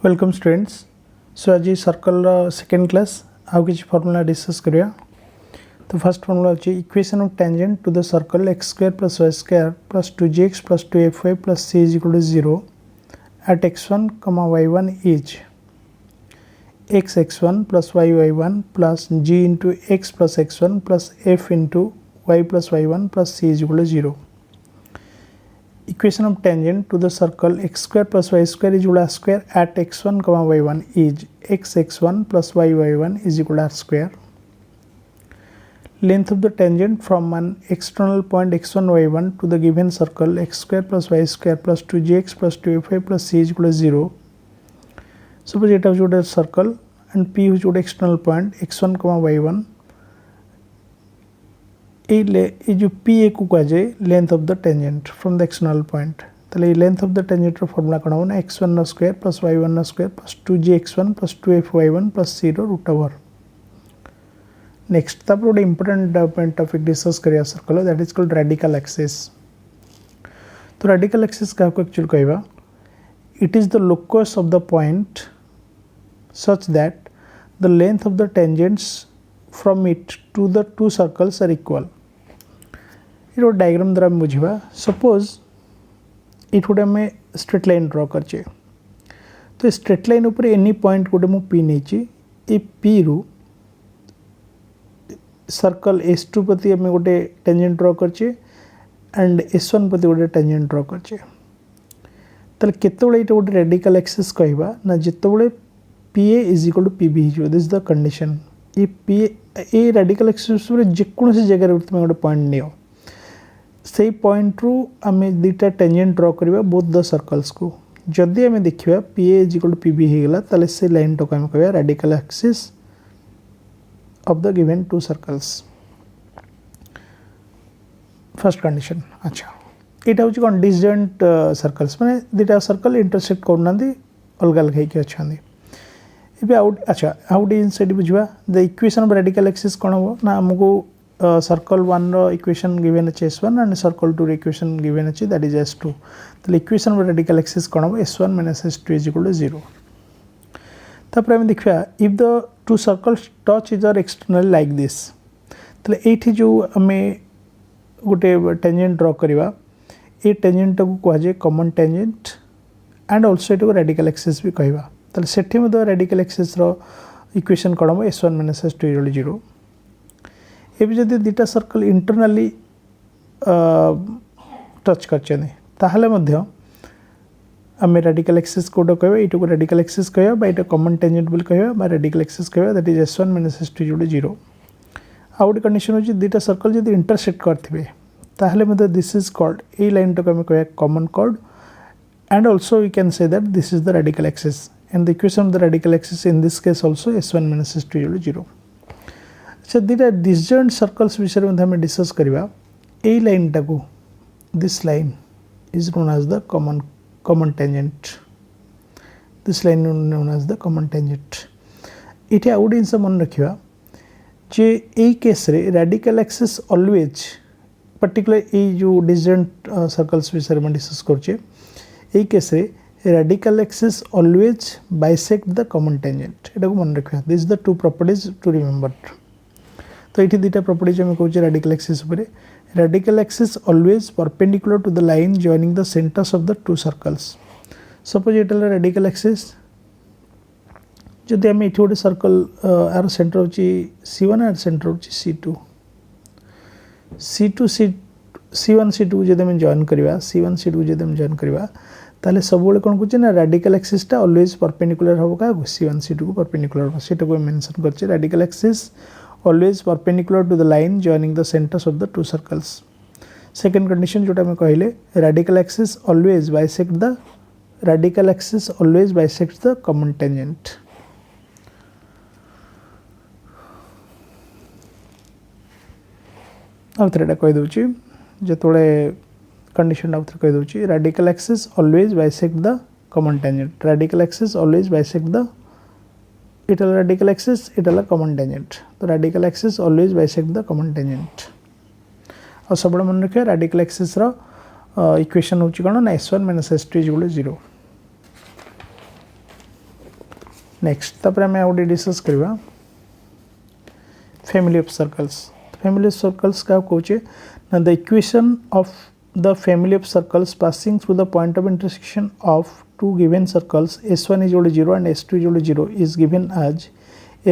Welcome students. सो आज circle second class आउ किसी फॉर्मूला डिस्कस करिया। तो फर्स्ट फॉर्मूला अच्छी equation of tangent to the circle x square plus y square plus 2gx plus 2fy plus c is equal to 0 at x1 y1 is x x1 plus y y1 plus g into x plus x1 plus f into y plus y1 plus c is equal to 0। Equation of tangent to the circle x square plus y square is equal to r square at x1 y1 is x x1 plus y y1 is equal to r square. Length of the tangent from an external point x1 y1 to the given circle x square plus y square plus 2gx plus 2fy plus c is equal to 0. Suppose it is a circle and p is a external point x1 y1. ये जो P A को कह जाए length of the tangent from the external point. ताले length of the tangent रो formula कौन होना x1 square plus y1 square plus 2gx1 plus 2fy1 plus c रो रूट ओवर। नेक्स्ट तब गोटे इंपोर्टेंट पॉइंट टॉपिक डिस्कस करिया circle that is called radical axis. तो radical axis का actually कहबा it is the locus of the point such that the length of the tangents from it to the two circles are equal. ये diagram द्वारा बुझा suppose ये गोटे आम straight line ड्र करचे। तो स्ट्रेट लाइन उपर एनी पॉइंट गोटे मु पी नहीं पी रु सर्कल S2 प्रति आम गोटे टेंजेंट ड्र करचे एंड S1 प्रति गोटे टेंजेंट ड्र करचे। ताले केतेबेले ये गोटे रेडिकल एक्सिस कहबा ना जितेबेले PA is equal to PB हो दिस द कंडीशन। ये PA रेडिकल एक्सिस जेकोसी जगह तुम गोटे पॉइंट नियो से पॉइंट रु आम दुटा टेंजेंट ड्र करवा बोथ द सर्कल्स को। जदि आम देखा PA is equal to PB होगला ताले से लाइन टाक आम कह radical axis of the given two circles. First condition. अच्छा यहाँ हूँ कौन डिसजॉइंट सर्कल्स माने दुटा सर्कल इंटरसेक्ट करना अलग अलग होकर अच्छा ये आउट। अच्छा आउट इनसाइड बुझा the equation of radical axis कौन हो ना आमको सर्कल 1 रो इक्वेशन गिवन अच्छे S1 एंड सर्कल 2 रो इक्वेशन गिवन अच्छे दैट इज S2। तो इक्वेशन ऑफ रेडिकल एक्सिस कौन हो S1 minus S2 is equal to 0। तापर हम देखा if the two circles touch is or external like this तो ये जो आम गोटे टेंजेंट ड्र करवा ये टेंजेंट को कह जाए कॉमन टेंजेंट एंड ऑल्सो ये रेडिकल एक्सिस भी कहवा। ताले सेठी मध्य रेडिकल एक्सिस रो इक्वेशन कौन हो S1 minus S2 is equal to 0। ये भी जदि दुटा सर्कल इंटरनाली टच कर आम रेडिकल एक्सिस कोड कह ये रेडिकल एक्सिस कह ये कॉमन टेंजेंट बोल कह रेडिकल एक्सिस कह that is S1 minus S2 is equal to 0। आउ गोटे कंडीशन होची दुटा सर्कल जदि इंटरसेक्ट करथिबे ताहले मध्य this is called a line टाक आम कह common chord and also we can say that this is the radical axis and the equation of the radical axis in this case also S1 minus S2 is equal to 0। अच्छा दुटा disjoint circles विषय में आम discuss करवा ए line टाको this line is known as the common tangent this line known as the common tangent. ये आउ गोटे जिनस मन रखा जे यही केस रे रेडिकल एक्सिस ऑलवेज पर्टिकुलर ये जो डिसजॉइंट सर्कल्स विषय में डिस्कस करछे यही केस रे radical axis always bisect the common tangent. एटा को मन रखा this the two properties to remember. तो ये दुटा प्रॉपर्टीज आम कहे radical axis radical axis always perpendicular to the line joining the centres of the two circles. Suppose ये रेडिकल एक्सिस जदि आम ये गोटे सर्कल यार सेंटर हो C1 यार सेंटर हो C2 C1 C2 जब आम जॉइन करवा C1 C2 जब आम जॉइन करवा ताले सब कौन कहे ना रेडिकल एक्सिसटा ऑलवेज परपेंडिकुलर हम क्या C1 C2 को परपेंडिकुलर हम से मेंशन कर radical axis always perpendicular to the line joining the centers of the two circles. Second condition जोटा मैं कहले radical axis always bisect the common tangent. अब थोड़ा कह दूची जतोले कंडीशन अब कह दूची radical axis always bisect the common tangent. Radical axis always bisect the इटल radical axis इटल कॉमन टेंजेंट। तो radical axis always bisect the common tangent. और सब मन रखिए रेडिकल एक्सिस रो इक्वेशन होची कोन ना S1 minus S2 is equal to 0। Next तापर आम आउ डिस्कस करवा family of circles. Family of circles क्या कहे ना the equation of the family of circles passing through the point of intersection of two given circles s1 is equal to 0 and s2 is equal to 0 is given as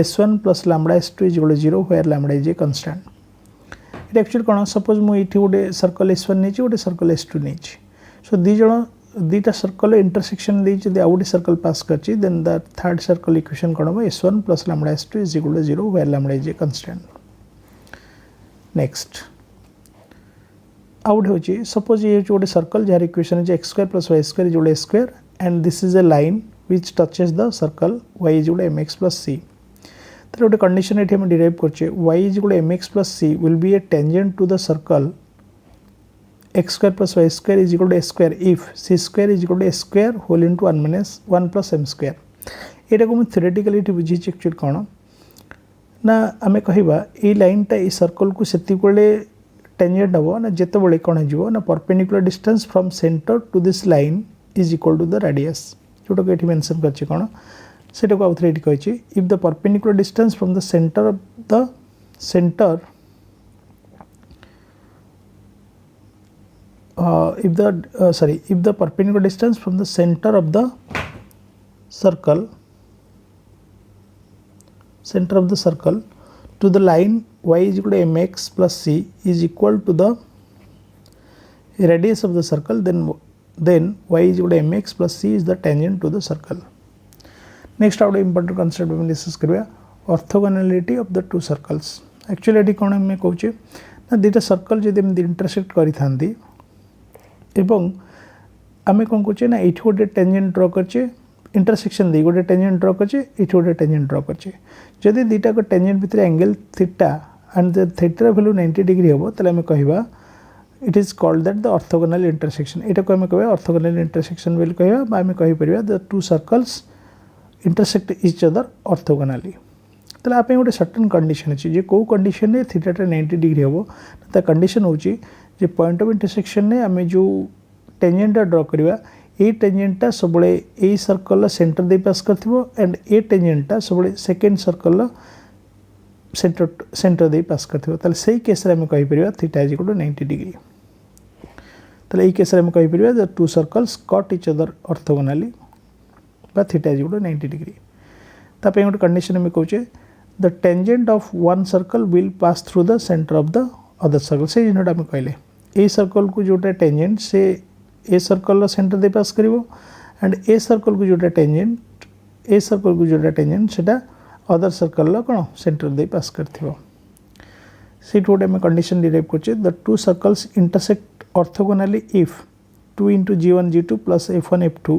s1 plus lambda s2 is equal to 0 where lambda is a constant. It actually कौन suppose मुझे गोटे circle s1 नहीं गोटे circle s2 नहीं सो दीटा circle intersection दे आउ गोटे circle pass कर then the third circle equation कौन हम s1 plus lambda s2 is equal to 0 where lambda is a constant. Next आउट हो सपोज ये गोटे सर्कल जार इक्वेशन है x square plus y square is a square and this is a line which touches the circle y is m x plus c. तो गोटे condition ये derive करछे y is m x plus c will be a tangent to the circle x square plus y square is equal to a square if c square is equal to a square whole into 1 minus 1 plus m square. यहाँ को मुझे theoretically बुझी actually कौन ना आम कहवा ये लाइनटा ये सर्कल को से टेंजेंट हम ना जिते बड़े कौन हो ना perpendicular distance from centre to this line is equal to the radius जोटा को ये मेंशन करछि कौन से आउ थे कही if the perpendicular distance from the centre of the centre if the perpendicular distance from the center of the circle to the line y is equal to mx plus c is equal to the radius of the circle, then y is equal to mx plus c is the tangent to the circle. Next out important concept we discuss करबा orthogonality of the two circles. Actually एटी कोन हम कहूचे ना दुटा circle जदि हम intersect करि थांदी एवं आमे कोन कहूचे ना एठी गोटे टेंजेंट ड्रा करचे इंटरसेक्शन दे गोटे टेंजेंट ड्रा करचे एठी गोटे टेंजेंट ड्रा करचे जदि दुटा को टेंजेंट भितर angle theta and the theta value 90 degree हो तले आमे कहबा it is called that the orthogonal intersection. एटा को आमे कहबा ऑर्थोगोनल इंटरसेक्शन बोली कहबा बा आमे कहि परिबा the two circles intersect each other orthogonally. तले आपे गोटे सर्टेन कंडीशन अछि जे को कंडीशन ने थीटाटा 90 डिग्री हो ता कंडीशन होची जे पॉइंट ऑफ इंटरसेक्शन ने आमे जो टेंजेंट ड्रा करबा ए टेंजेंटा सब ए सर्कल सेंटर दे पास करथिबो एंड ए टेंजेंटा सब सेकेंड सर्कल सेंटर दे पास करथिबो ताले सेही केस रे हम कहि परिबा theta is equal to 90 degree. ताले ए केस रे हम कहि परिबा the two circles cut each other orthogonally बा theta is equal to 90 degree. तापे गोटे कंडीशन हम कहूचे the tangent of one circle will pass through the centre of the other circle से जिनटा हम कहले ए सर्कल को जोटा टेंजेंट से ए सर्कल सेंटर दे पास करिवो एंड ए सर्कल को जोटा टेंजेंट सेटा अदर सर्कल कौन सेंटर दे पास करथिबो से गोटे हम कंडीशन डिराइव करछे the two circles intersect orthogonally if 2 into g1 g2 plus f1 f2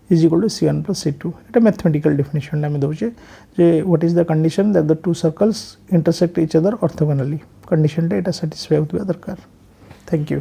is equal to c1 plus c2। এটা मैथमेटिकल डेफिनेशन हम दोचे जे what is the condition that the two circles intersect each other orthogonally condition टा एटा satisfy होतबा दरकार। Thank you.